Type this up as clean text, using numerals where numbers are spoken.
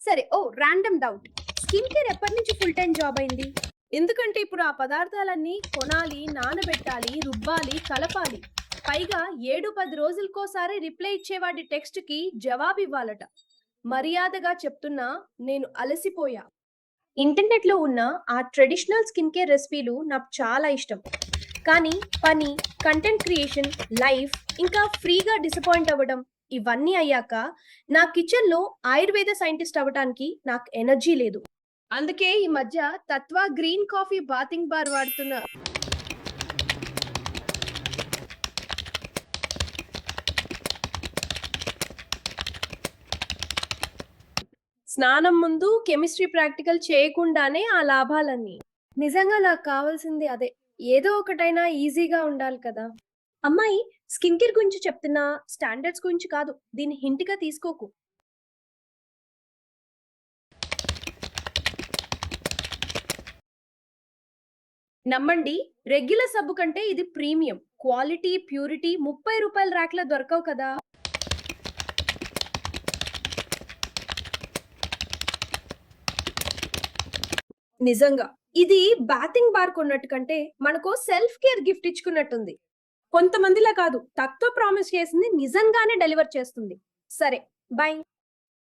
సరే, random doubt. Skin care ఎప్పటి నుంచి ఫుల్ టైం జాబ్ అయింది? ఎందుకంటే ఇప్పుడు ఆ పదార్థాలన్నీ కొనాలి, నానబెట్టాలి, రుబ్బాలి, కలపాలి. పైగా 7-10 రోజులకోసారి రిప్లై ఇచ్చేవాడి టెక్స్ట్‌కి జవాబివ్వాలట. మర్యాదగా చెప్తున్నా, నేను అలసిపోయా. ఇంటర్నెట్‌లో ఉన్న ఆ ట్రెడిషనల్ స్కిన్ కేర్ రెసిపీలు నాకు చాలా ఇష్టం. కానీ పని, కంటెంట్ క్రియేషన్, లైఫ్ ఇంకా ఫ్రీగా డిసప్పాయింట్ అవ్వడం ఇవన్నీ అయ్యాక నా కిచెన్‌లో ఆయుర్వేద సైంటిస్ట్ అవ్వటానికి నాకు ఎనర్జీ లేదు. అందుకే ఈ మధ్య తత్వ గ్రీన్ కాఫీ బాతింగ్ బార్ వాడుతున్నా. స్నానం ముందు కెమిస్ట్రీ ప్రాక్టికల్ చేయకుండానే ఆ లాభాలన్నీ. నిజంగా నాకు కావాల్సింది అదే. ఏదో ఒకటైనా ఈజీగా ఉండాలి కదా! అమ్మాయి, స్కిన్ కేర్ గురించి చెప్తున్నా, స్టాండర్డ్స్ గురించి కాదు. దీన్ని హింట్‌గా తీసుకోకు. నమ్మండి, రెగ్యులర్ సబ్బు కంటే ఇది ప్రీమియం. క్వాలిటీ, ప్యూరిటీ రూ. 30 ర్యాక్‌లో దొరకవు కదా! నిజంగా. ఇది బాతింగ్ బార్ కొన్నట్టు కంటే మనకో సెల్ఫ్ కేర్ గిఫ్ట్ ఇచ్చుకున్నట్టుంది. కొంతమందిలా కాదు, టక్‌తో ప్రామిస్ చేసింది నిజంగానే డెలివర్ చేస్తుంది. సరే, బై.